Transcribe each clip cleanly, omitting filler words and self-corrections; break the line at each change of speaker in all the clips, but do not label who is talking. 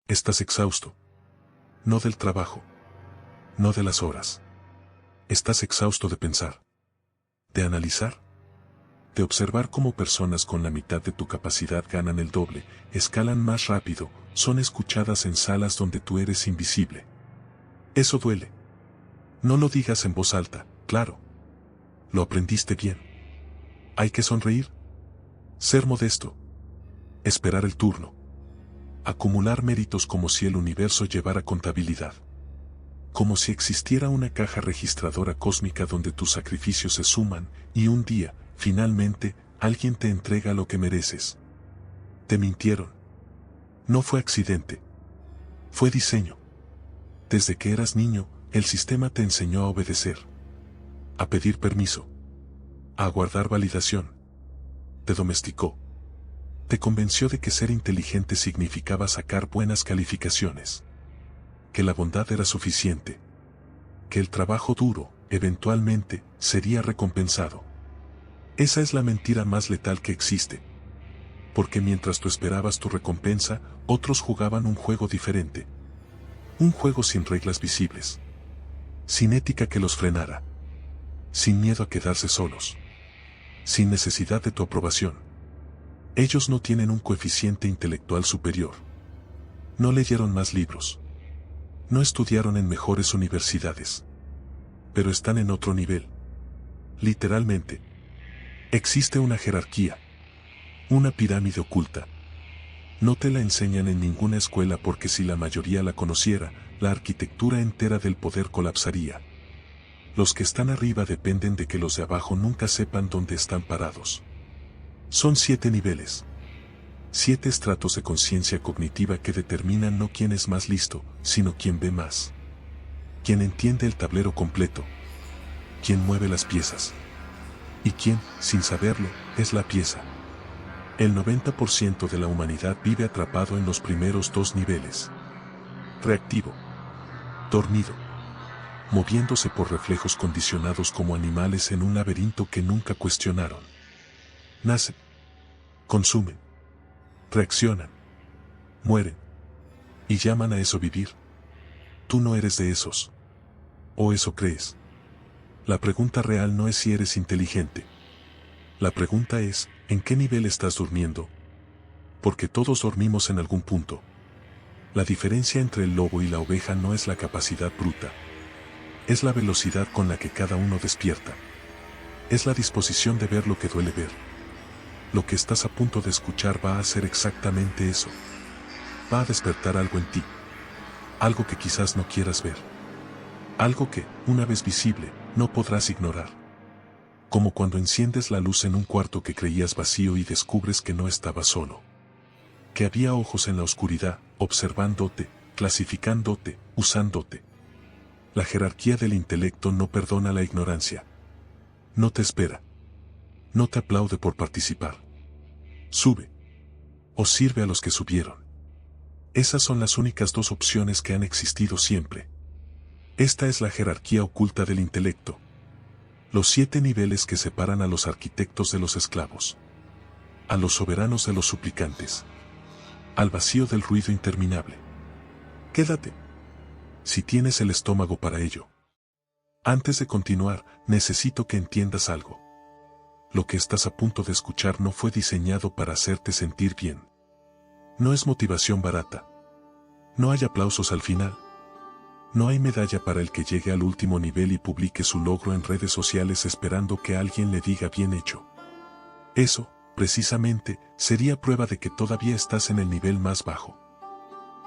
Estás exhausto. No del trabajo. No de las horas. Estás exhausto de pensar. De analizar. De observar cómo personas con la mitad de tu capacidad ganan el doble, escalan más rápido, son escuchadas en salas donde tú eres invisible. Eso duele. No lo digas en voz alta, claro. Lo aprendiste bien. Hay que sonreír. Ser modesto. Esperar el turno. Acumular méritos como si el universo llevara contabilidad. Como si existiera una caja registradora cósmica donde tus sacrificios se suman y un día, finalmente, alguien te entrega lo que mereces. Te mintieron. No fue accidente. Fue diseño. Desde que eras niño, el sistema te enseñó a obedecer. A pedir permiso. A aguardar validación. Te domesticó. Te convenció de que ser inteligente significaba sacar buenas calificaciones. Que la bondad era suficiente. Que el trabajo duro, eventualmente, sería recompensado. Esa es la mentira más letal que existe. Porque mientras tú esperabas tu recompensa, otros jugaban un juego diferente. Un juego sin reglas visibles. Sin ética que los frenara. Sin miedo a quedarse solos. Sin necesidad de tu aprobación. Ellos no tienen un coeficiente intelectual superior. No leyeron más libros. No estudiaron en mejores universidades. Pero están en otro nivel. Literalmente. Existe una jerarquía. Una pirámide oculta. No te la enseñan en ninguna escuela porque si la mayoría la conociera, la arquitectura entera del poder colapsaría. Los que están arriba dependen de que los de abajo nunca sepan dónde están parados. Son 7 niveles. 7 estratos de conciencia cognitiva que determinan no quién es más listo, sino quién ve más. Quién entiende el tablero completo. Quién mueve las piezas. Y quién, sin saberlo, es la pieza. El 90% de la humanidad vive atrapado en los primeros 2 niveles. Reactivo. Dormido. Moviéndose por reflejos condicionados como animales en un laberinto que nunca cuestionaron. Nacen. Consumen. Reaccionan. Mueren. Y llaman a eso vivir. Tú no eres de esos. ¿O eso crees? La pregunta real no es si eres inteligente. La pregunta es, ¿en qué nivel estás durmiendo? Porque todos dormimos en algún punto. La diferencia entre el lobo y la oveja no es la capacidad bruta. Es la velocidad con la que cada uno despierta. Es la disposición de ver lo que duele ver. Lo que estás a punto de escuchar va a hacer exactamente eso. Va a despertar algo en ti. Algo que quizás no quieras ver. Algo que, una vez visible, no podrás ignorar. Como cuando enciendes la luz en un cuarto que creías vacío y descubres que no estabas solo. Que había ojos en la oscuridad, observándote, clasificándote, usándote. La jerarquía del intelecto no perdona la ignorancia. No te espera. No te aplaude por participar. Sube. O sirve a los que subieron. Esas son las únicas 2 opciones que han existido siempre. Esta es la jerarquía oculta del intelecto. Los 7 niveles que separan a los arquitectos de los esclavos. A los soberanos de los suplicantes. Al vacío del ruido interminable. Quédate. Si tienes el estómago para ello. Antes de continuar, necesito que entiendas algo. Lo que estás a punto de escuchar no fue diseñado para hacerte sentir bien. No es motivación barata. No hay aplausos al final. No hay medalla para el que llegue al último nivel y publique su logro en redes sociales esperando que alguien le diga bien hecho. Eso, precisamente, sería prueba de que todavía estás en el nivel más bajo.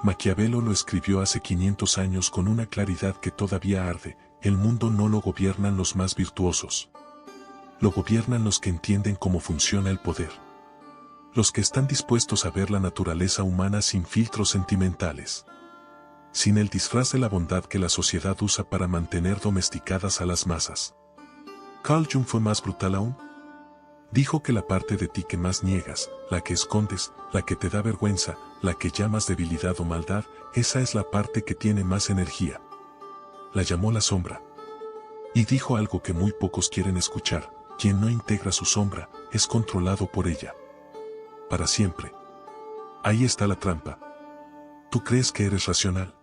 Maquiavelo lo escribió hace 500 años con una claridad que todavía arde: el mundo no lo gobiernan los más virtuosos. Lo gobiernan los que entienden cómo funciona el poder. Los que están dispuestos a ver la naturaleza humana sin filtros sentimentales. Sin el disfraz de la bondad que la sociedad usa para mantener domesticadas a las masas. Carl Jung fue más brutal aún. Dijo que la parte de ti que más niegas, la que escondes, la que te da vergüenza, la que llamas debilidad o maldad, esa es la parte que tiene más energía. La llamó la sombra. Y dijo algo que muy pocos quieren escuchar: quien no integra su sombra, es controlado por ella. Para siempre. Ahí está la trampa. Tú crees que eres racional.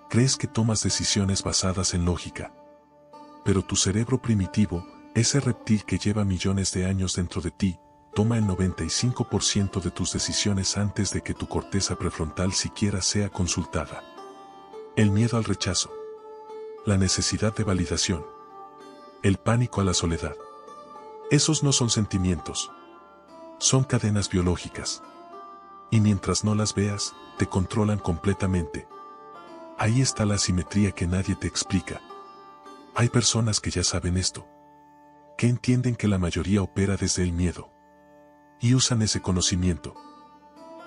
Crees que tomas decisiones basadas en lógica. Pero tu cerebro primitivo, ese reptil que lleva millones de años dentro de ti, toma el 95% de tus decisiones antes de que tu corteza prefrontal siquiera sea consultada. El miedo al rechazo. La necesidad de validación. El pánico a la soledad. Esos no son sentimientos. Son cadenas biológicas. Y mientras no las veas, te controlan completamente. Ahí está la asimetría que nadie te explica. Hay personas que ya saben esto. Que entienden que la mayoría opera desde el miedo. Y usan ese conocimiento.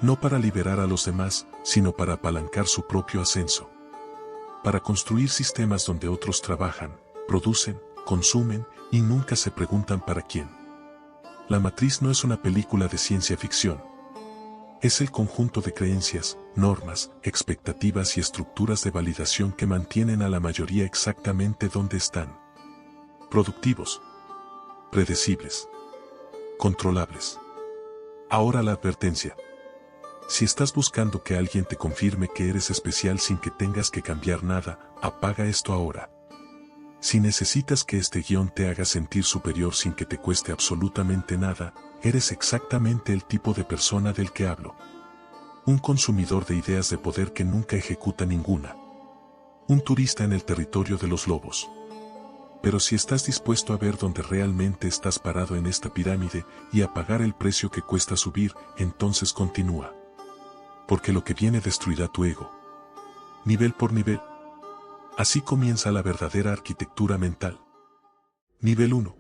No para liberar a los demás, sino para apalancar su propio ascenso. Para construir sistemas donde otros trabajan, producen, consumen y nunca se preguntan para quién. La Matriz no es una película de ciencia ficción. Es el conjunto de creencias, normas, expectativas y estructuras de validación que mantienen a la mayoría exactamente donde están. Productivos. Predecibles. Controlables. Ahora la advertencia. Si estás buscando que alguien te confirme que eres especial sin que tengas que cambiar nada, apaga esto ahora. Si necesitas que este guión te haga sentir superior sin que te cueste absolutamente nada, eres exactamente el tipo de persona del que hablo. Un consumidor de ideas de poder que nunca ejecuta ninguna. Un turista en el territorio de los lobos. Pero si estás dispuesto a ver dónde realmente estás parado en esta pirámide y a pagar el precio que cuesta subir, entonces continúa. Porque lo que viene destruirá tu ego. Nivel por nivel. Así comienza la verdadera arquitectura mental. Nivel 1.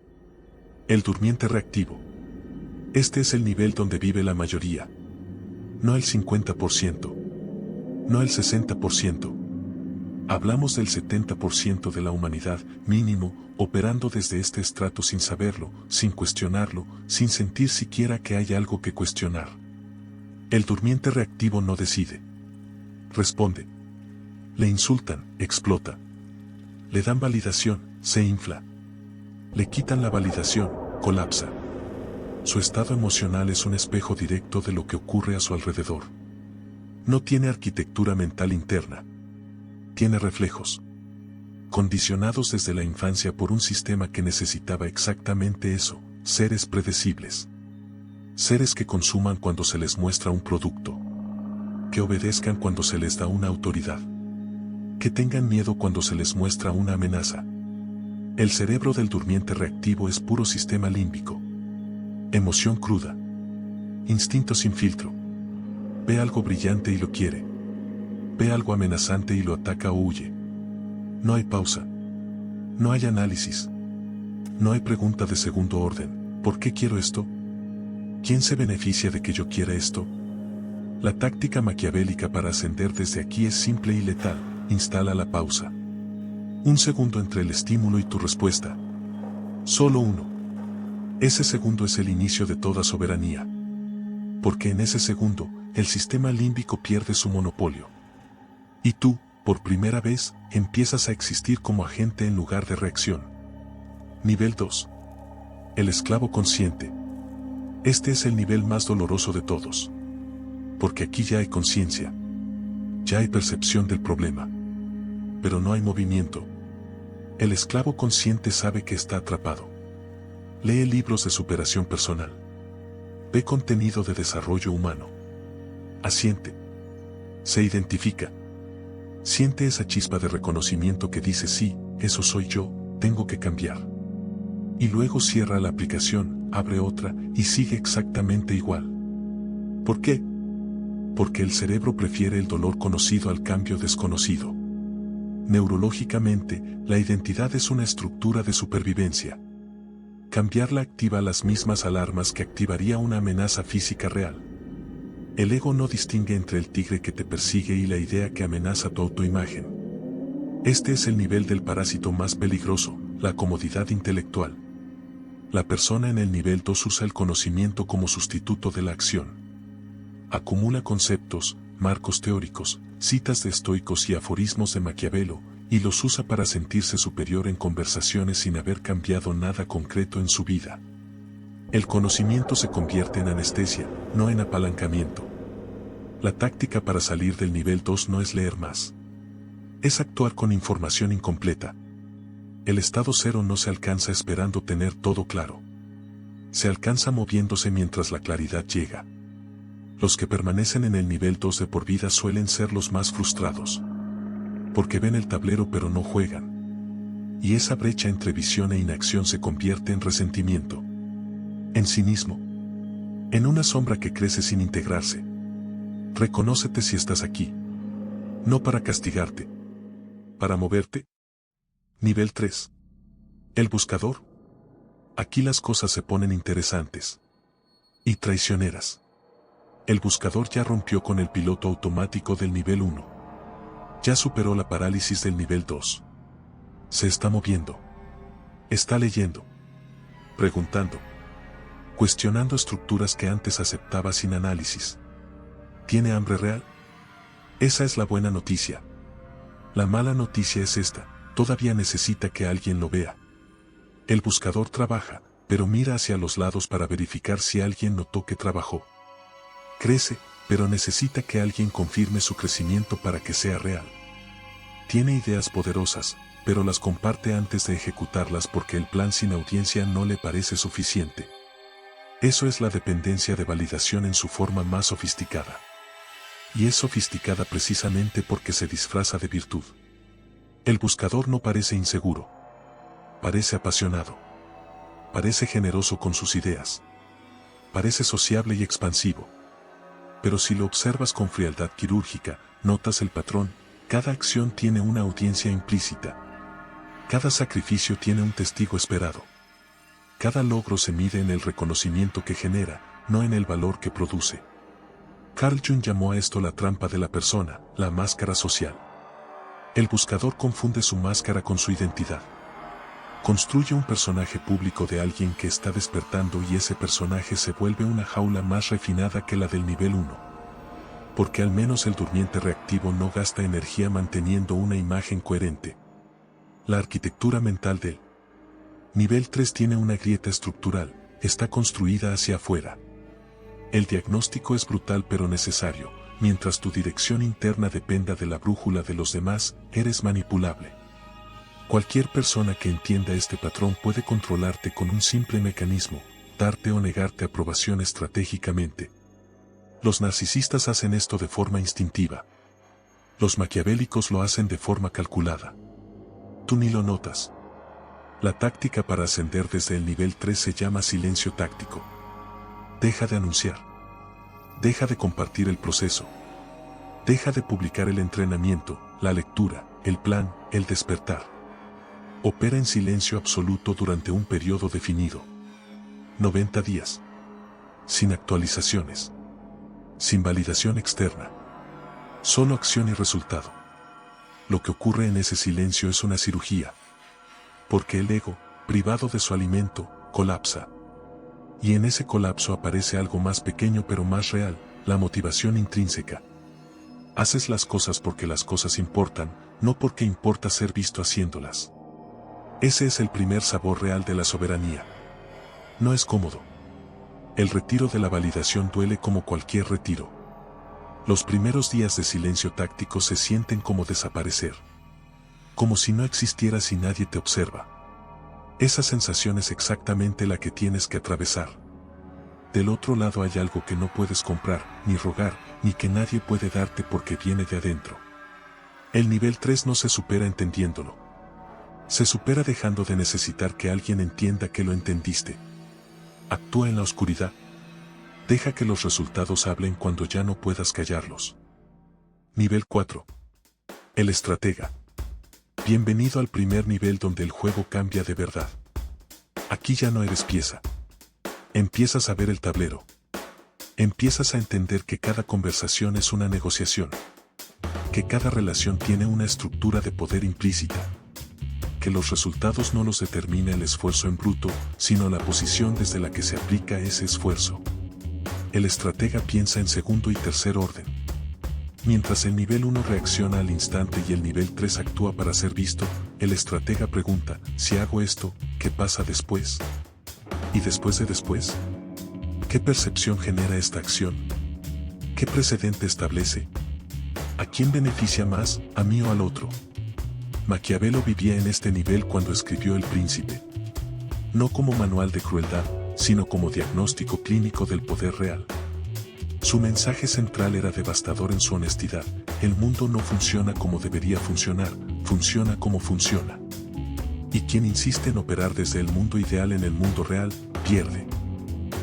El durmiente reactivo. Este es el nivel donde vive la mayoría. No el 50%. No el 60%. Hablamos del 70% de la humanidad, mínimo, operando desde este estrato sin saberlo, sin cuestionarlo, sin sentir siquiera que hay algo que cuestionar. El durmiente reactivo no decide. Responde. Le insultan, explota. Le dan validación, se infla. Le quitan la validación, colapsa. Su estado emocional es un espejo directo de lo que ocurre a su alrededor. No tiene arquitectura mental interna. Tiene reflejos. Condicionados desde la infancia por un sistema que necesitaba exactamente eso, seres predecibles. Seres que consuman cuando se les muestra un producto. Que obedezcan cuando se les da una autoridad. Que tengan miedo cuando se les muestra una amenaza. El cerebro del durmiente reactivo es puro sistema límbico. Emoción cruda. Instinto sin filtro. Ve algo brillante y lo quiere. Ve algo amenazante y lo ataca o huye. No hay pausa. No hay análisis. No hay pregunta de segundo orden. ¿Por qué quiero esto? ¿Quién se beneficia de que yo quiera esto? La táctica maquiavélica para ascender desde aquí es simple y letal. Instala la pausa. Un segundo entre el estímulo y tu respuesta. Solo uno. Ese segundo es el inicio de toda soberanía. Porque en ese segundo, el sistema límbico pierde su monopolio. Y tú, por primera vez, empiezas a existir como agente en lugar de reacción. Nivel 2. El esclavo consciente. Este es el nivel más doloroso de todos. Porque aquí ya hay conciencia. Ya hay percepción del problema. Pero no hay movimiento. El esclavo consciente sabe que está atrapado. Lee libros de superación personal. Ve contenido de desarrollo humano. Asiente. Se identifica. Siente esa chispa de reconocimiento que dice sí, eso soy yo, tengo que cambiar. Y luego cierra la aplicación, abre otra y sigue exactamente igual. ¿Por qué? Porque el cerebro prefiere el dolor conocido al cambio desconocido. Neurológicamente, la identidad es una estructura de supervivencia. Cambiarla activa las mismas alarmas que activaría una amenaza física real. El ego no distingue entre el tigre que te persigue y la idea que amenaza tu autoimagen. Este es el nivel del parásito más peligroso, la comodidad intelectual. La persona en el nivel 2 usa el conocimiento como sustituto de la acción. Acumula conceptos, marcos teóricos, citas de estoicos y aforismos de Maquiavelo, y los usa para sentirse superior en conversaciones sin haber cambiado nada concreto en su vida. El conocimiento se convierte en anestesia, no en apalancamiento. La táctica para salir del nivel 2 no es leer más. Es actuar con información incompleta. El estado 0 no se alcanza esperando tener todo claro. Se alcanza moviéndose mientras la claridad llega. Los que permanecen en el nivel 2 de por vida suelen ser los más frustrados. Porque ven el tablero pero no juegan. Y esa brecha entre visión e inacción se convierte en resentimiento. En cinismo. En una sombra que crece sin integrarse. Reconócete si estás aquí. No para castigarte. Para moverte. Nivel 3. El buscador. Aquí las cosas se ponen interesantes. Y traicioneras. El buscador ya rompió con el piloto automático del nivel 1. Ya superó la parálisis del nivel 2. Se está moviendo. Está leyendo. Preguntando. Cuestionando estructuras que antes aceptaba sin análisis. ¿Tiene hambre real? Esa es la buena noticia. La mala noticia es esta, todavía necesita que alguien lo vea. El buscador trabaja, pero mira hacia los lados para verificar si alguien notó que trabajó. Crece, pero necesita que alguien confirme su crecimiento para que sea real. Tiene ideas poderosas, pero las comparte antes de ejecutarlas porque el plan sin audiencia no le parece suficiente. Eso es la dependencia de validación en su forma más sofisticada. Y es sofisticada precisamente porque se disfraza de virtud. El buscador no parece inseguro. Parece apasionado. Parece generoso con sus ideas. Parece sociable y expansivo. Pero si lo observas con frialdad quirúrgica, notas el patrón. Cada acción tiene una audiencia implícita. Cada sacrificio tiene un testigo esperado. Cada logro se mide en el reconocimiento que genera, no en el valor que produce. Carl Jung llamó a esto la trampa de la persona, la máscara social. El buscador confunde su máscara con su identidad. Construye un personaje público de alguien que está despertando y ese personaje se vuelve una jaula más refinada que la del nivel 1. Porque al menos el durmiente reactivo no gasta energía manteniendo una imagen coherente. La arquitectura mental del nivel 3 tiene una grieta estructural, está construida hacia afuera. El diagnóstico es brutal pero necesario, mientras tu dirección interna dependa de la brújula de los demás, eres manipulable. Cualquier persona que entienda este patrón puede controlarte con un simple mecanismo, darte o negarte aprobación estratégicamente. Los narcisistas hacen esto de forma instintiva. Los maquiavélicos lo hacen de forma calculada. Tú ni lo notas. La táctica para ascender desde el nivel 3 se llama silencio táctico. Deja de anunciar. Deja de compartir el proceso. Deja de publicar el entrenamiento, la lectura, el plan, el despertar. Opera en silencio absoluto durante un periodo definido. 90 días. Sin actualizaciones. Sin validación externa. Solo acción y resultado. Lo que ocurre en ese silencio es una cirugía. Porque el ego, privado de su alimento, colapsa. Y en ese colapso aparece algo más pequeño pero más real, la motivación intrínseca. Haces las cosas porque las cosas importan, no porque importa ser visto haciéndolas. Ese es el primer sabor real de la soberanía. No es cómodo. El retiro de la validación duele como cualquier retiro. Los primeros días de silencio táctico se sienten como desaparecer. Como si no existieras y nadie te observa. Esa sensación es exactamente la que tienes que atravesar. Del otro lado hay algo que no puedes comprar, ni rogar, ni que nadie puede darte porque viene de adentro. El nivel 3 no se supera entendiéndolo. Se supera dejando de necesitar que alguien entienda que lo entendiste. Actúa en la oscuridad. Deja que los resultados hablen cuando ya no puedas callarlos. Nivel 4. El estratega. Bienvenido al primer nivel donde el juego cambia de verdad. Aquí ya no eres pieza. Empiezas a ver el tablero. Empiezas a entender que cada conversación es una negociación. Que cada relación tiene una estructura de poder implícita. Que los resultados no los determina el esfuerzo en bruto, sino la posición desde la que se aplica ese esfuerzo. El estratega piensa en segundo y tercer orden. Mientras el nivel 1 reacciona al instante y el nivel 3 actúa para ser visto, el estratega pregunta, si hago esto, ¿qué pasa después? ¿Y después de después? ¿Qué percepción genera esta acción? ¿Qué precedente establece? ¿A quién beneficia más, a mí o al otro? Maquiavelo vivía en este nivel cuando escribió El Príncipe. No como manual de crueldad, sino como diagnóstico clínico del poder real. Su mensaje central era devastador en su honestidad: el mundo no funciona como debería funcionar, funciona como funciona. Y quien insiste en operar desde el mundo ideal en el mundo real, pierde.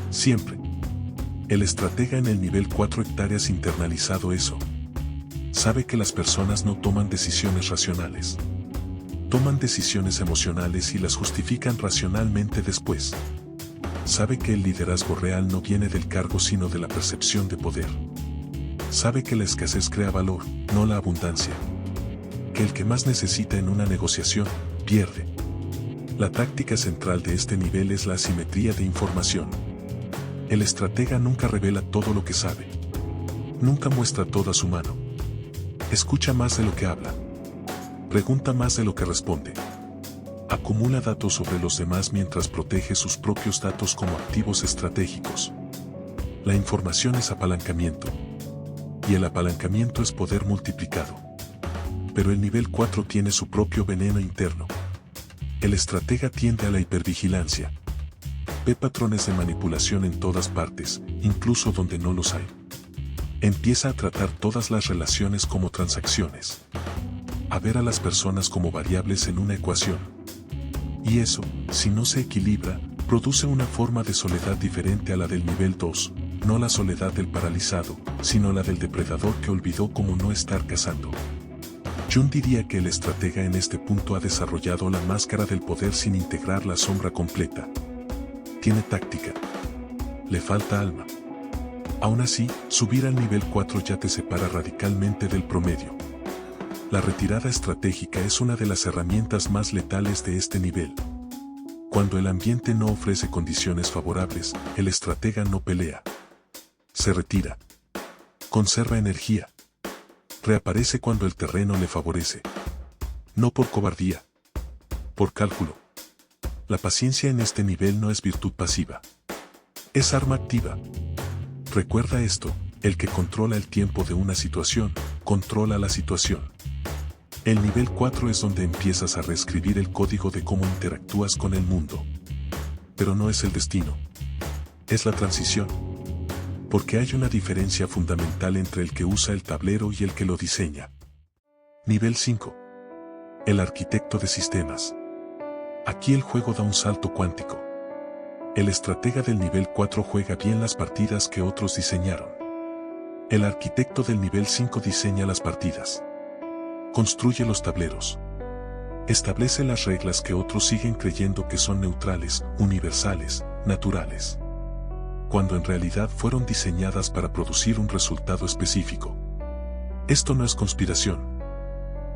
Siempre. El estratega en el nivel 4 hectáreas internalizado eso. Sabe que las personas no toman decisiones racionales. Toman decisiones emocionales y las justifican racionalmente después. Sabe que el liderazgo real no viene del cargo sino de la percepción de poder. Sabe que la escasez crea valor, no la abundancia. Que el que más necesita en una negociación, pierde. La táctica central de este nivel es la asimetría de información. El estratega nunca revela todo lo que sabe. Nunca muestra toda su mano. Escucha más de lo que habla. Pregunta más de lo que responde. Acumula datos sobre los demás mientras protege sus propios datos como activos estratégicos. La información es apalancamiento. Y el apalancamiento es poder multiplicado. Pero el nivel 4 tiene su propio veneno interno. El estratega tiende a la hipervigilancia. Ve patrones de manipulación en todas partes, incluso donde no los hay. Empieza a tratar todas las relaciones como transacciones. A ver a las personas como variables en una ecuación. Y eso, si no se equilibra, produce una forma de soledad diferente a la del nivel 2, no la soledad del paralizado, sino la del depredador que olvidó cómo no estar cazando. Jung diría que el estratega en este punto ha desarrollado la máscara del poder sin integrar la sombra completa. Tiene táctica. Le falta alma. Aún así, subir al nivel 4 ya te separa radicalmente del promedio. La retirada estratégica es una de las herramientas más letales de este nivel. Cuando el ambiente no ofrece condiciones favorables, el estratega no pelea. Se retira. Conserva energía. Reaparece cuando el terreno le favorece. No por cobardía. Por cálculo. La paciencia en este nivel no es virtud pasiva. Es arma activa. Recuerda esto: el que controla el tiempo de una situación, controla la situación. El nivel 4 es donde empiezas a reescribir el código de cómo interactúas con el mundo. Pero no es el destino. Es la transición. Porque hay una diferencia fundamental entre el que usa el tablero y el que lo diseña. Nivel 5. El arquitecto de sistemas. Aquí el juego da un salto cuántico. El estratega del nivel 4 juega bien las partidas que otros diseñaron. El arquitecto del nivel 5 diseña las partidas. Construye los tableros. Establece las reglas que otros siguen creyendo que son neutrales, universales, naturales. Cuando en realidad fueron diseñadas para producir un resultado específico. Esto no es conspiración.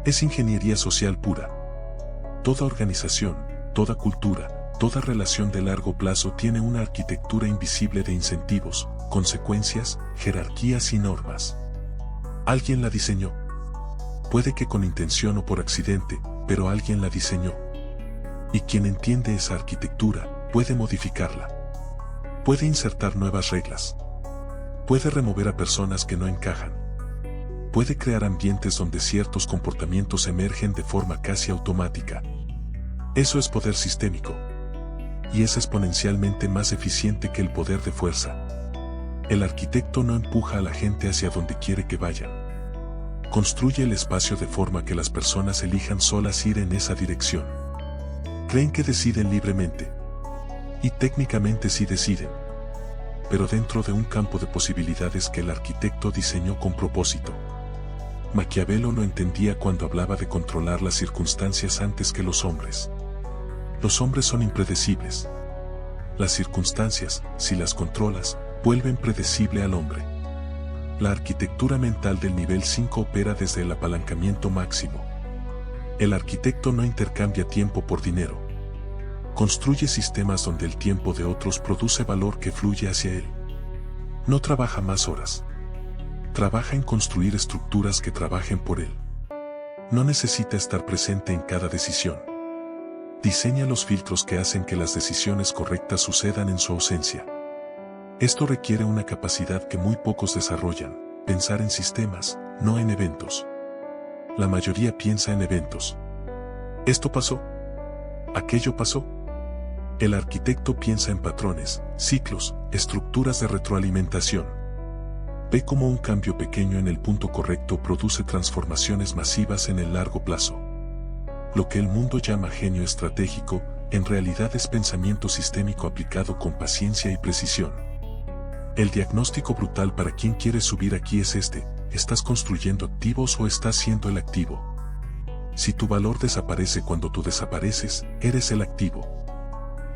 Es ingeniería social pura. Toda organización, toda cultura, toda relación de largo plazo tiene una arquitectura invisible de incentivos, consecuencias, jerarquías y normas. Alguien la diseñó. Puede que con intención o por accidente, pero alguien la diseñó. Y quien entiende esa arquitectura, puede modificarla. Puede insertar nuevas reglas. Puede remover a personas que no encajan. Puede crear ambientes donde ciertos comportamientos emergen de forma casi automática. Eso es poder sistémico. Y es exponencialmente más eficiente que el poder de fuerza. El arquitecto no empuja a la gente hacia donde quiere que vayan. Construye el espacio de forma que las personas elijan solas ir en esa dirección. Creen que deciden libremente. Y técnicamente sí deciden. Pero dentro de un campo de posibilidades que el arquitecto diseñó con propósito. Maquiavelo lo entendía cuando hablaba de controlar las circunstancias antes que los hombres. Los hombres son impredecibles. Las circunstancias, si las controlas, vuelven predecible al hombre. La arquitectura mental del nivel 5 opera desde el apalancamiento máximo. El arquitecto no intercambia tiempo por dinero. Construye sistemas donde el tiempo de otros produce valor que fluye hacia él. No trabaja más horas. Trabaja en construir estructuras que trabajen por él. No necesita estar presente en cada decisión. Diseña los filtros que hacen que las decisiones correctas sucedan en su ausencia. Esto requiere una capacidad que muy pocos desarrollan, pensar en sistemas, no en eventos. La mayoría piensa en eventos. Esto pasó. Aquello pasó. El arquitecto piensa en patrones, ciclos, estructuras de retroalimentación. Ve cómo un cambio pequeño en el punto correcto produce transformaciones masivas en el largo plazo. Lo que el mundo llama genio estratégico, en realidad es pensamiento sistémico aplicado con paciencia y precisión. El diagnóstico brutal para quien quiere subir aquí es este: ¿estás construyendo activos o estás siendo el activo? Si tu valor desaparece cuando tú desapareces, eres el activo.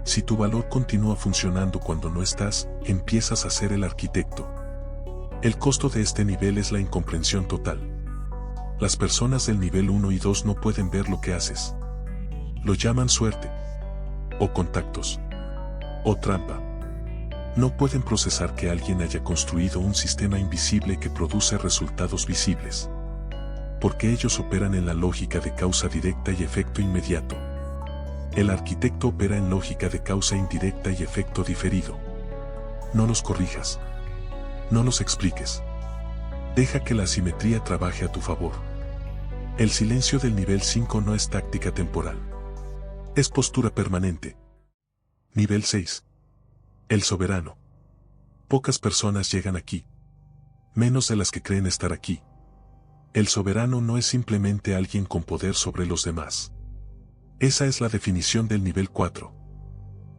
Si tu valor continúa funcionando cuando no estás, empiezas a ser el arquitecto. El costo de este nivel es la incomprensión total. Las personas del nivel 1 y 2 no pueden ver lo que haces. Lo llaman suerte, o contactos, o trampa. No pueden procesar que alguien haya construido un sistema invisible que produce resultados visibles. Porque ellos operan en la lógica de causa directa y efecto inmediato. El arquitecto opera en lógica de causa indirecta y efecto diferido. No los corrijas. No los expliques. Deja que la asimetría trabaje a tu favor. El silencio del nivel 5 no es táctica temporal. Es postura permanente. Nivel 6. El soberano. Pocas personas llegan aquí. Menos de las que creen estar aquí. El soberano no es simplemente alguien con poder sobre los demás. Esa es la definición del nivel 4.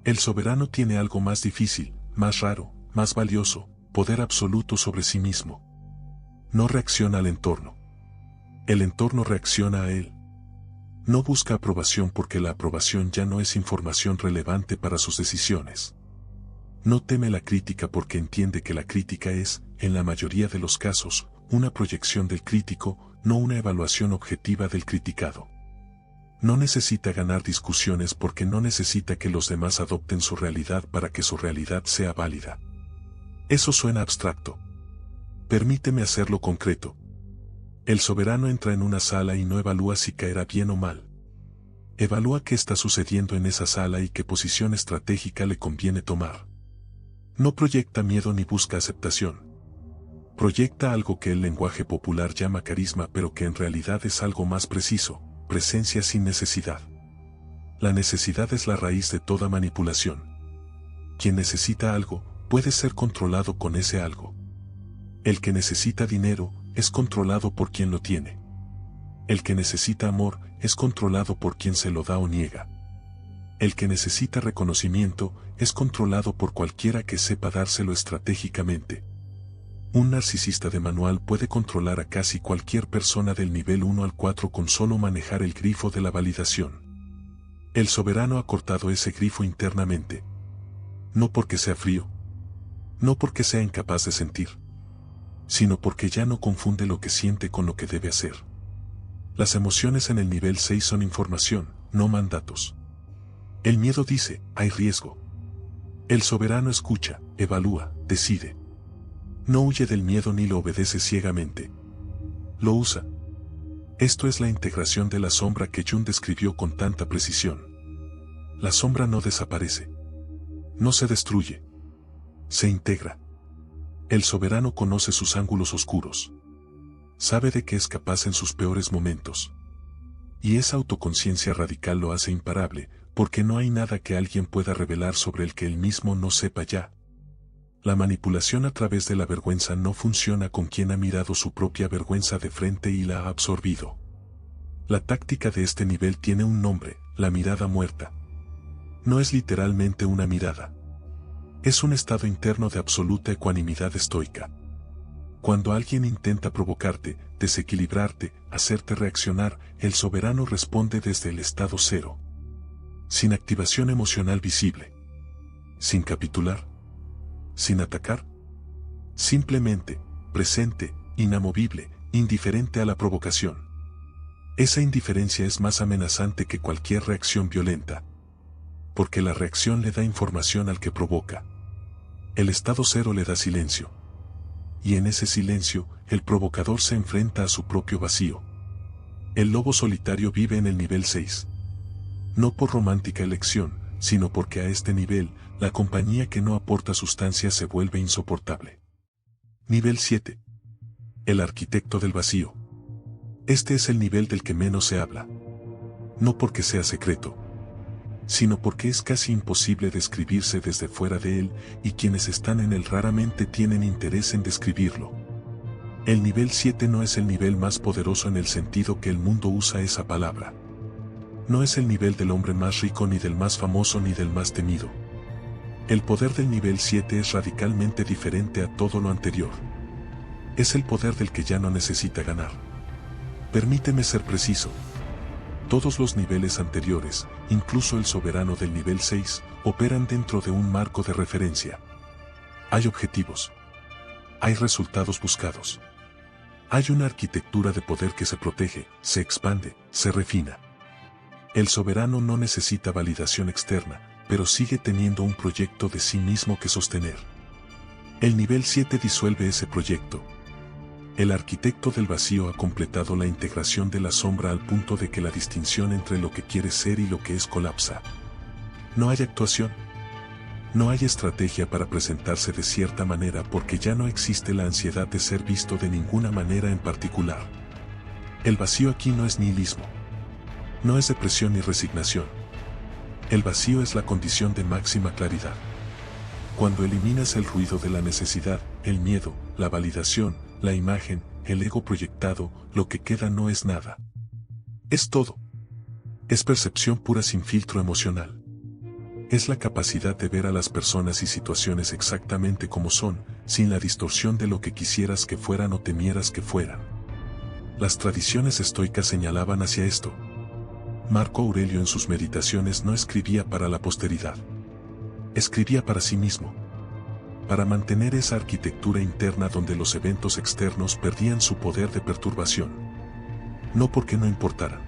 El soberano tiene algo más difícil, más raro, más valioso: poder absoluto sobre sí mismo. No reacciona al entorno. El entorno reacciona a él. No busca aprobación porque la aprobación ya no es información relevante para sus decisiones. No teme la crítica porque entiende que la crítica es, en la mayoría de los casos, una proyección del crítico, no una evaluación objetiva del criticado. No necesita ganar discusiones porque no necesita que los demás adopten su realidad para que su realidad sea válida. Eso suena abstracto. Permíteme hacerlo concreto. El soberano entra en una sala y no evalúa si caerá bien o mal. Evalúa qué está sucediendo en esa sala y qué posición estratégica le conviene tomar. No proyecta miedo ni busca aceptación. Proyecta algo que el lenguaje popular llama carisma, pero que en realidad es algo más preciso: presencia sin necesidad. La necesidad es la raíz de toda manipulación. Quien necesita algo, puede ser controlado con ese algo. El que necesita dinero, es controlado por quien lo tiene. El que necesita amor, es controlado por quien se lo da o niega. El que necesita reconocimiento, es controlado por cualquiera que sepa dárselo estratégicamente. Un narcisista de manual puede controlar a casi cualquier persona del nivel 1 al 4 con solo manejar el grifo de la validación. El soberano ha cortado ese grifo internamente. No porque sea frío. No porque sea incapaz de sentir. Sino porque ya no confunde lo que siente con lo que debe hacer. Las emociones en el nivel 6 son información, no mandatos. El miedo dice: hay riesgo. El soberano escucha, evalúa, decide. No huye del miedo ni lo obedece ciegamente. Lo usa. Esto es la integración de la sombra que Jung describió con tanta precisión. La sombra no desaparece. No se destruye. Se integra. El soberano conoce sus ángulos oscuros. Sabe de qué es capaz en sus peores momentos. Y esa autoconciencia radical lo hace imparable, porque no hay nada que alguien pueda revelar sobre el que él mismo no sepa ya. La manipulación a través de la vergüenza no funciona con quien ha mirado su propia vergüenza de frente y la ha absorbido. La táctica de este nivel tiene un nombre: la mirada muerta. No es literalmente una mirada. Es un estado interno de absoluta ecuanimidad estoica. Cuando alguien intenta provocarte, desequilibrarte, hacerte reaccionar, el soberano responde desde el estado cero. Sin activación emocional visible. Sin capitular. Sin atacar. Simplemente, presente, inamovible, indiferente a la provocación. Esa indiferencia es más amenazante que cualquier reacción violenta. Porque la reacción le da información al que provoca. El estado cero le da silencio. Y en ese silencio, el provocador se enfrenta a su propio vacío. El lobo solitario vive en el nivel 6. No por romántica elección, sino porque a este nivel, La compañía que no aporta sustancia se vuelve insoportable. Nivel 7. El arquitecto del vacío. Este es el nivel del que menos se habla. No porque sea secreto, sino porque es casi imposible describirse desde fuera de él, y quienes están en él raramente tienen interés en describirlo. El nivel 7 no es el nivel más poderoso en el sentido que el mundo usa esa palabra. No es el nivel del hombre más rico, ni del más famoso, ni del más temido. El poder del nivel 7 es radicalmente diferente a todo lo anterior. Es el poder del que ya no necesita ganar. Permíteme ser preciso. Todos los niveles anteriores, incluso el soberano del nivel 6, operan dentro de un marco de referencia. Hay objetivos. Hay resultados buscados. Hay una arquitectura de poder que se protege, se expande, se refina. El soberano no necesita validación externa, pero sigue teniendo un proyecto de sí mismo que sostener. El nivel 7 disuelve ese proyecto. El arquitecto del vacío ha completado la integración de la sombra al punto de que la distinción entre lo que quiere ser y lo que es colapsa. No hay actuación. No hay estrategia para presentarse de cierta manera porque ya no existe la ansiedad de ser visto de ninguna manera en particular. El vacío aquí no es nihilismo. No es depresión ni resignación. El vacío es la condición de máxima claridad. Cuando eliminas el ruido de la necesidad, el miedo, la validación, la imagen, el ego proyectado, lo que queda no es nada. Es todo. Es percepción pura sin filtro emocional. Es la capacidad de ver a las personas y situaciones exactamente como son, sin la distorsión de lo que quisieras que fueran o temieras que fueran. Las tradiciones estoicas señalaban hacia esto. Marco Aurelio en sus meditaciones no escribía para la posteridad. Escribía para sí mismo. Para mantener esa arquitectura interna donde los eventos externos perdían su poder de perturbación. No porque no importaran,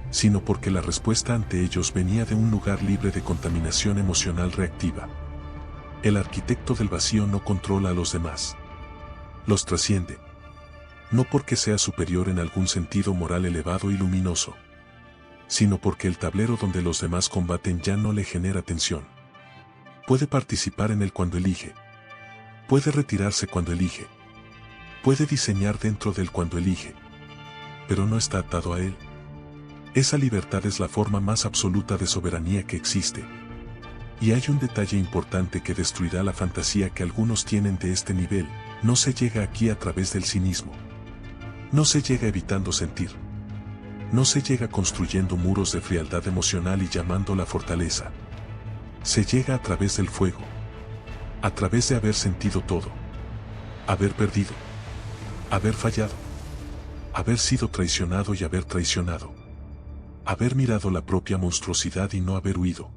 sino porque la respuesta ante ellos venía de un lugar libre de contaminación emocional reactiva. El arquitecto del vacío no controla a los demás. Los trasciende. No porque sea superior en algún sentido moral elevado y luminoso, sino porque el tablero donde los demás combaten ya no le genera tensión. Puede participar en él cuando elige. Puede retirarse cuando elige. Puede diseñar dentro de él cuando elige. Pero no está atado a él. Esa libertad es la forma más absoluta de soberanía que existe. Y hay un detalle importante que destruirá la fantasía que algunos tienen de este nivel: no se llega aquí a través del cinismo. No se llega evitando sentir. No se llega construyendo muros de frialdad emocional y llamando la fortaleza. Se llega a través del fuego. A través de haber sentido todo. Haber perdido. Haber fallado. Haber sido traicionado y haber traicionado. Haber mirado la propia monstruosidad y no haber huido.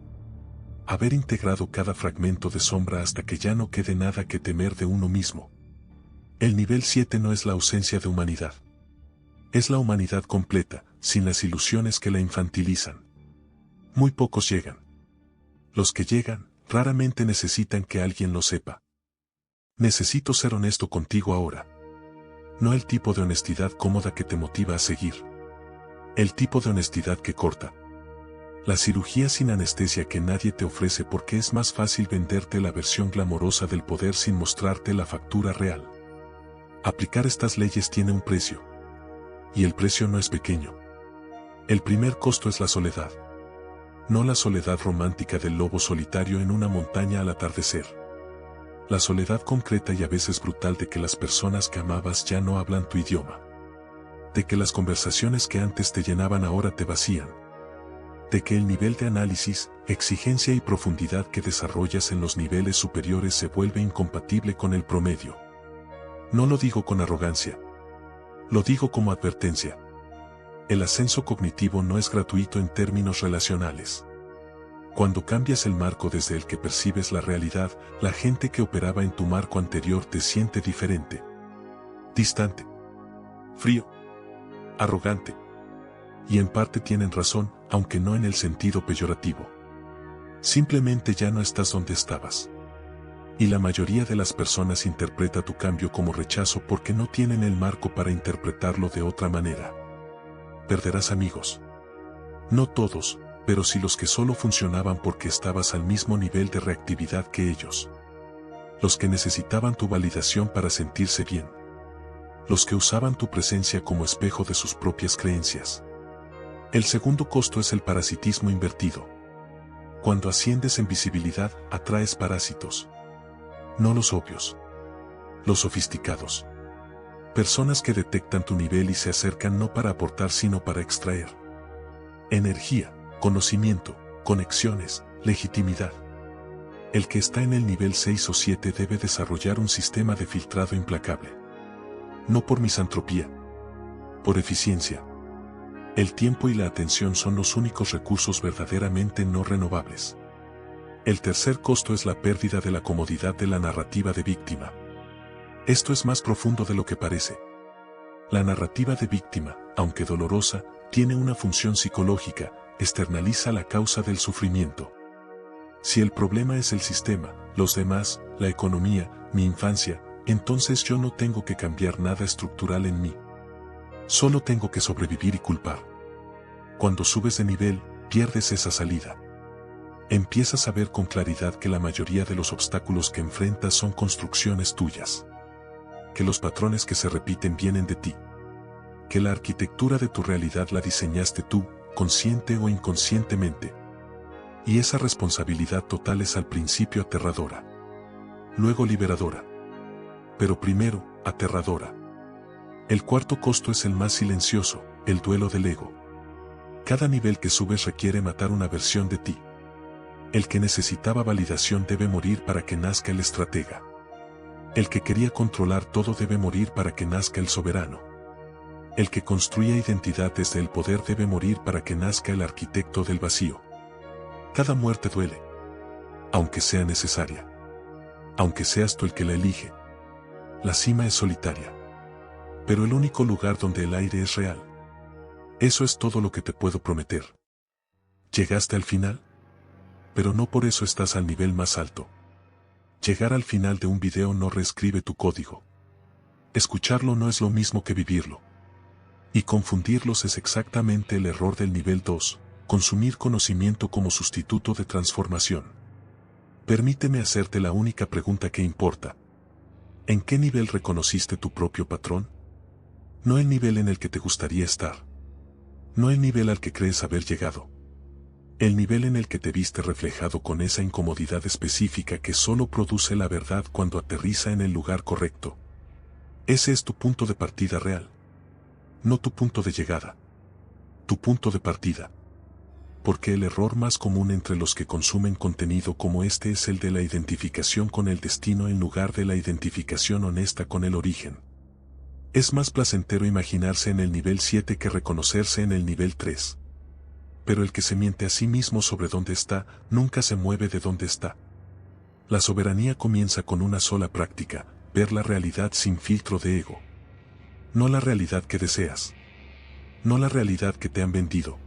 Haber integrado cada fragmento de sombra hasta que ya no quede nada que temer de uno mismo. El nivel 7 no es la ausencia de humanidad. Es la humanidad completa, sin las ilusiones que la infantilizan. Muy pocos llegan. Los que llegan, raramente necesitan que alguien lo sepa. Necesito ser honesto contigo ahora. No el tipo de honestidad cómoda que te motiva a seguir. El tipo de honestidad que corta. La cirugía sin anestesia que nadie te ofrece porque es más fácil venderte la versión glamorosa del poder sin mostrarte la factura real. Aplicar estas leyes tiene un precio. Y el precio no es pequeño. El primer costo es la soledad. No la soledad romántica del lobo solitario en una montaña al atardecer. La soledad concreta y a veces brutal de que las personas que amabas ya no hablan tu idioma. De que las conversaciones que antes te llenaban ahora te vacían. De que el nivel de análisis, exigencia y profundidad que desarrollas en los niveles superiores se vuelve incompatible con el promedio. No lo digo con arrogancia. Lo digo como advertencia. El ascenso cognitivo no es gratuito en términos relacionales. Cuando cambias el marco desde el que percibes la realidad, la gente que operaba en tu marco anterior te siente diferente. Distante. Frío. Arrogante. Y en parte tienen razón, aunque no en el sentido peyorativo. Simplemente ya no estás donde estabas. Y la mayoría de las personas interpreta tu cambio como rechazo porque no tienen el marco para interpretarlo de otra manera. Perderás amigos. No todos, pero sí los que solo funcionaban porque estabas al mismo nivel de reactividad que ellos. Los que necesitaban tu validación para sentirse bien. Los que usaban tu presencia como espejo de sus propias creencias. El segundo costo es el parasitismo invertido. Cuando asciendes en visibilidad, atraes parásitos. No los obvios. Los sofisticados. Personas que detectan tu nivel y se acercan no para aportar sino para extraer. Energía, conocimiento, conexiones, legitimidad. El que está en el nivel 6 o 7 debe desarrollar un sistema de filtrado implacable. No por misantropía. Por eficiencia. El tiempo y la atención son los únicos recursos verdaderamente no renovables. El tercer costo es la pérdida de la comodidad de la narrativa de víctima. Esto es más profundo de lo que parece. La narrativa de víctima, aunque dolorosa, tiene una función psicológica, externaliza la causa del sufrimiento. Si el problema es el sistema, los demás, la economía, mi infancia, entonces yo no tengo que cambiar nada estructural en mí. Solo tengo que sobrevivir y culpar. Cuando subes de nivel, pierdes esa salida. Empiezas a ver con claridad que la mayoría de los obstáculos que enfrentas son construcciones tuyas. Que los patrones que se repiten vienen de ti. Que la arquitectura de tu realidad la diseñaste tú, consciente o inconscientemente. Y esa responsabilidad total es al principio aterradora. Luego liberadora. Pero primero, aterradora. El cuarto costo es el más silencioso, el duelo del ego. Cada nivel que subes requiere matar una versión de ti. El que necesitaba validación debe morir para que nazca el estratega. El que quería controlar todo debe morir para que nazca el soberano. El que construía identidad desde el poder debe morir para que nazca el arquitecto del vacío. Cada muerte duele. Aunque sea necesaria. Aunque seas tú el que la elige. La cima es solitaria. Pero el único lugar donde el aire es real. Eso es todo lo que te puedo prometer. ¿Llegaste al final? Pero no por eso estás al nivel más alto. Llegar al final de un video no reescribe tu código. Escucharlo no es lo mismo que vivirlo. Y confundirlos es exactamente el error del nivel 2, consumir conocimiento como sustituto de transformación. Permíteme hacerte la única pregunta que importa. ¿En qué nivel reconociste tu propio patrón? No el nivel en el que te gustaría estar. No el nivel al que crees haber llegado. El nivel en el que te viste reflejado con esa incomodidad específica que solo produce la verdad cuando aterriza en el lugar correcto. Ese es tu punto de partida real. No tu punto de llegada. Tu punto de partida. Porque el error más común entre los que consumen contenido como este es el de la identificación con el destino en lugar de la identificación honesta con el origen. Es más placentero imaginarse en el nivel 7 que reconocerse en el nivel 3. Pero el que se miente a sí mismo sobre dónde está, nunca se mueve de dónde está. La soberanía comienza con una sola práctica, ver la realidad sin filtro de ego. No la realidad que deseas. No la realidad que te han vendido.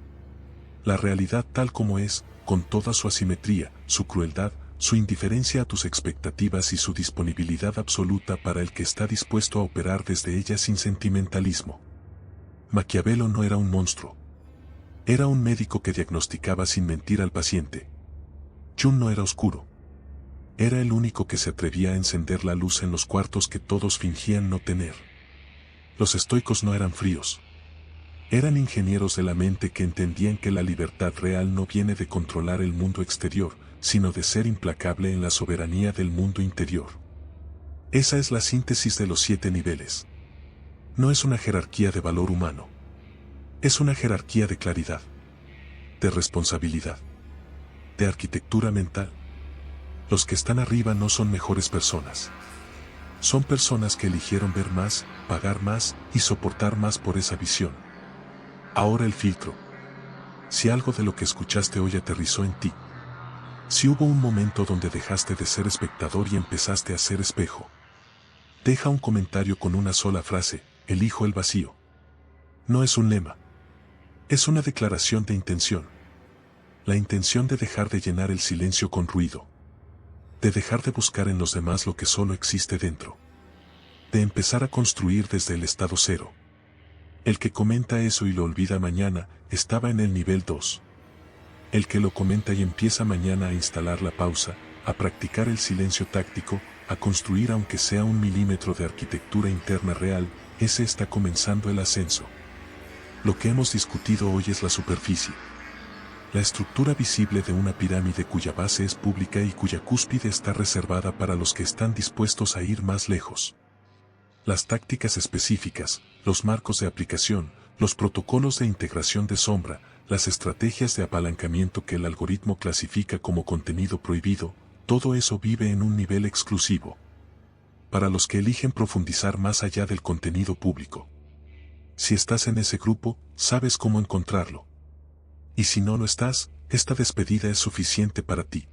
La realidad tal como es, con toda su asimetría, su crueldad, su indiferencia a tus expectativas y su disponibilidad absoluta para el que está dispuesto a operar desde ella sin sentimentalismo. Maquiavelo no era un monstruo. Era un médico que diagnosticaba sin mentir al paciente. Jung no era oscuro. Era el único que se atrevía a encender la luz en los cuartos que todos fingían no tener. Los estoicos no eran fríos. Eran ingenieros de la mente que entendían que la libertad real no viene de controlar el mundo exterior, sino de ser implacable en la soberanía del mundo interior. Esa es la síntesis de los 7 niveles. No es una jerarquía de valor humano. Es una jerarquía de claridad, de responsabilidad, de arquitectura mental. Los que están arriba no son mejores personas. Son personas que eligieron ver más, pagar más y soportar más por esa visión. Ahora el filtro. Si algo de lo que escuchaste hoy aterrizó en ti. Si hubo un momento donde dejaste de ser espectador y empezaste a ser espejo. Deja un comentario con una sola frase, elijo el vacío. No es un lema. Es una declaración de intención. La intención de dejar de llenar el silencio con ruido. De dejar de buscar en los demás lo que solo existe dentro. De empezar a construir desde el estado cero. El que comenta eso y lo olvida mañana, estaba en el nivel 2. El que lo comenta y empieza mañana a instalar la pausa, a practicar el silencio táctico, a construir aunque sea 1 milímetro de arquitectura interna real, ese está comenzando el ascenso. Lo que hemos discutido hoy es la superficie. La estructura visible de una pirámide cuya base es pública y cuya cúspide está reservada para los que están dispuestos a ir más lejos. Las tácticas específicas, los marcos de aplicación, los protocolos de integración de sombra, las estrategias de apalancamiento que el algoritmo clasifica como contenido prohibido, todo eso vive en un nivel exclusivo. Para los que eligen profundizar más allá del contenido público. Si estás en ese grupo, sabes cómo encontrarlo. Y si no lo estás, esta despedida es suficiente para ti.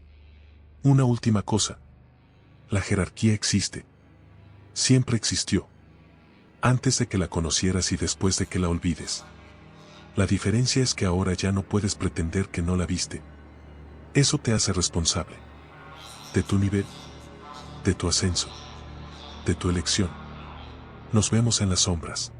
Una última cosa. La jerarquía existe. Siempre existió. Antes de que la conocieras y después de que la olvides. La diferencia es que ahora ya no puedes pretender que no la viste. Eso te hace responsable. De tu nivel. De tu ascenso. De tu elección. Nos vemos en las sombras.